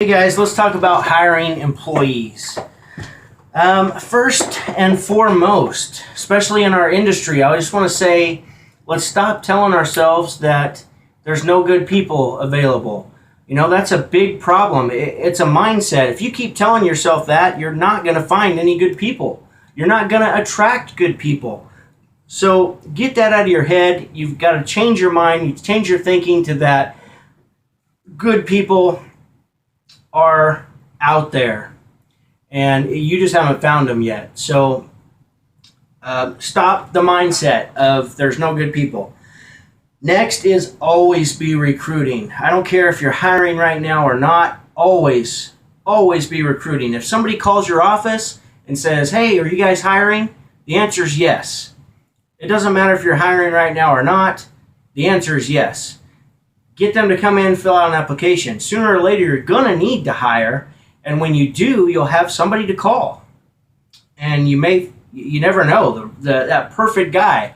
Hey guys, let's talk about hiring employees. First and foremost, especially in our industry, I just want to say, let's stop telling ourselves that there's no good people available. That's a big problem. It's a mindset. If you keep telling yourself that, you're not going to find any good people. You're not going to attract good people. So get that out of your head. You've got to change your mind. You change your thinking to that good people are out there and you just haven't found them yet. So stop the mindset of there's no good people. Next is always be recruiting. I don't care if you're hiring right now or not, always be recruiting. If somebody calls your office and says, hey, are you guys hiring? The answer is yes. It doesn't matter if you're hiring right now or not. The answer is yes. Get them to come in and fill out an application. Sooner or later, you're going to need to hire. And when you do, you'll have somebody to call. And you never know. That perfect guy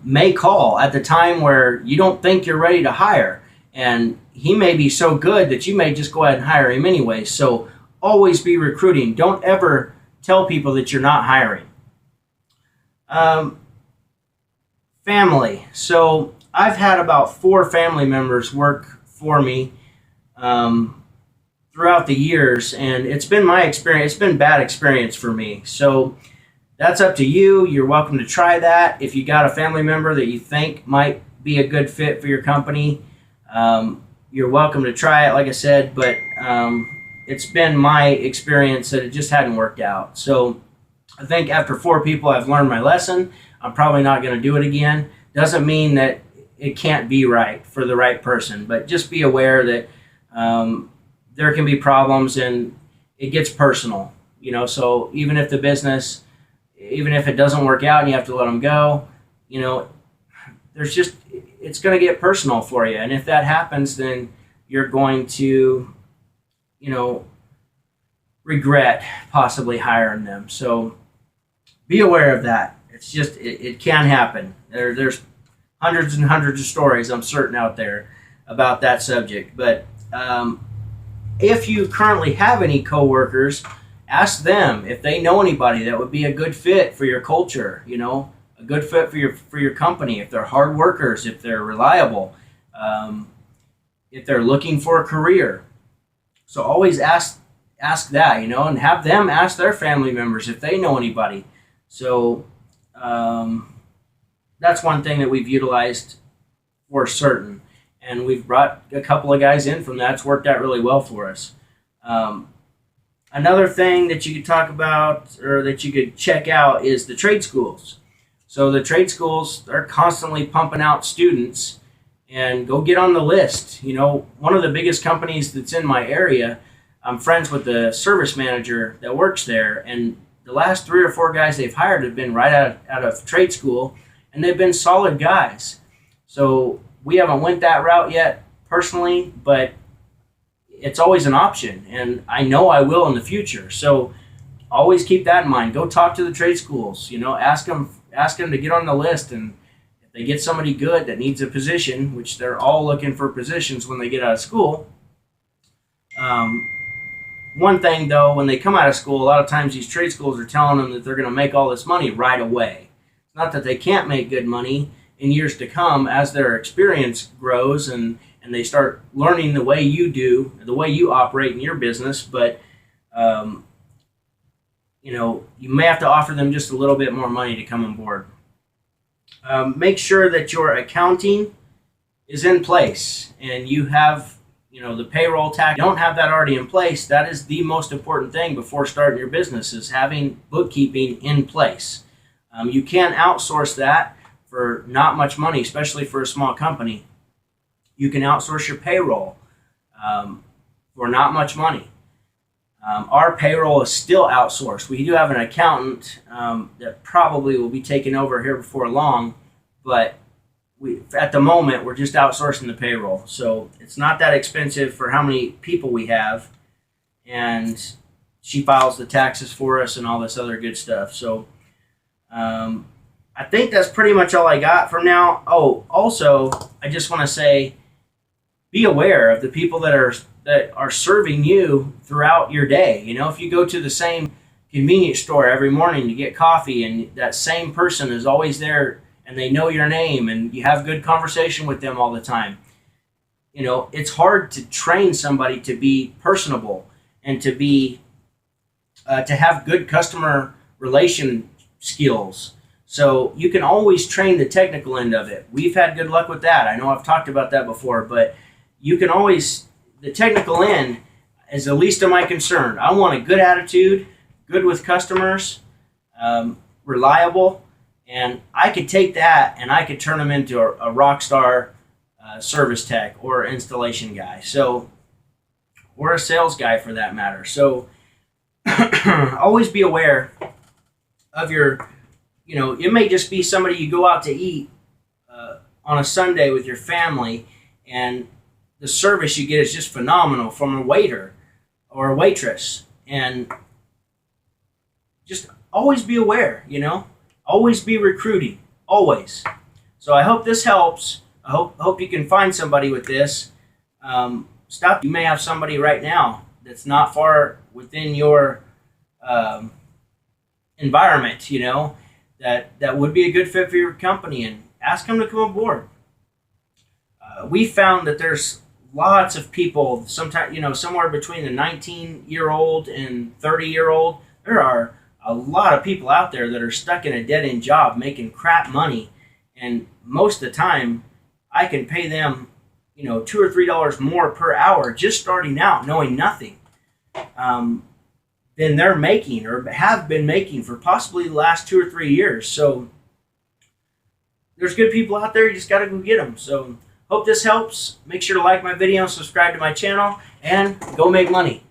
may call at the time where you don't think you're ready to hire. And he may be so good that you may just go ahead and hire him anyway. So always be recruiting. Don't ever tell people that you're not hiring. Family. So I've had about 4 family members work for me throughout the years, and it's been my experience. It's been bad experience for me. So that's up to you. You're welcome to try that. If you got a family member that you think might be a good fit for your company, you're welcome to try it, like I said, but it's been my experience that it just hadn't worked out. So I think after 4 people, I've learned my lesson. I'm probably not going to do it again. Doesn't mean that it can't be right for the right person, but just be aware that there can be problems and it gets personal, so even if the business, even if it doesn't work out and you have to let them go, it's going to get personal for you. And if that happens, then you're going to, regret possibly hiring them. So be aware of that. It's just, it can happen. There's hundreds and hundreds of stories, I'm certain, out there about that subject. But if you currently have any coworkers, ask them if they know anybody that would be a good fit for your culture, a good fit for your company, if they're hard workers, if they're reliable, if they're looking for a career. So always ask that, and have them ask their family members if they know anybody. So that's one thing that we've utilized for certain. And we've brought a couple of guys in from that. It's worked out really well for us. Another thing that you could talk about or that you could check out is the trade schools. So the trade schools are constantly pumping out students, and go get on the list. One of the biggest companies that's in my area, I'm friends with the service manager that works there, and the last 3 or 4 guys they've hired have been right out of trade school, and they've been solid guys. So we haven't went that route yet personally, but it's always an option, and I know I will in the future. So always keep that in mind. Go talk to the trade schools. Ask them to get on the list, and if they get somebody good that needs a position, which they're all looking for positions when they get out of school. One thing though, when they come out of school, a lot of times these trade schools are telling them that they're going to make all this money right away. It's not that they can't make good money in years to come as their experience grows and they start learning the way you do, the way you operate in your business, but you may have to offer them just a little bit more money to come on board. Make sure that your accounting is in place and you have the payroll tax. If you don't have that already in place, that is the most important thing before starting your business, is having bookkeeping in place. You can outsource that for not much money, especially for a small company. You can outsource your payroll for not much money. Our payroll is still outsourced. We do have an accountant that probably will be taking over here before long, but at the moment, we're just outsourcing the payroll. So it's not that expensive for how many people we have, and she files the taxes for us and all this other good stuff. So I think that's pretty much all I got for now. Oh, also, I just want to say, be aware of the people that that are serving you throughout your day. You know, if you go to the same convenience store every morning to get coffee, and that same person is always there, and they know your name, and you have good conversation with them all the time, you know, it's hard to train somebody to be personable and to be to have good customer relation skills. So you can always train the technical end of it. We've had good luck with that. I know I've talked about that before, but you can always, the technical end is the least of my concern. I want a good attitude, good with customers, reliable, and I could take that and I could turn them into a rock star service tech or installation guy. So, or a sales guy for that matter. So always be aware of your, you know, it may just be somebody you go out to eat on a Sunday with your family, and the service you get is just phenomenal from a waiter or a waitress. And just always be aware, you know, always be recruiting, always. So I hope this helps. I hope you can find somebody with this. Stop. You may have somebody right now that's not far within your environment, you know, that would be a good fit for your company, and ask them to come aboard. We found that there's lots of people, sometimes, you know, somewhere between the 19-year-old and 30-year-old. There are a lot of people out there that are stuck in a dead-end job making crap money, and most of the time I can pay them, you know, $2 or $3 more per hour just starting out, knowing nothing, than they're making or have been making for possibly the last 2 or 3 years. So there's good people out there. You just got to go get them. So hope this helps. Make sure to like my video, subscribe to my channel, and go make money.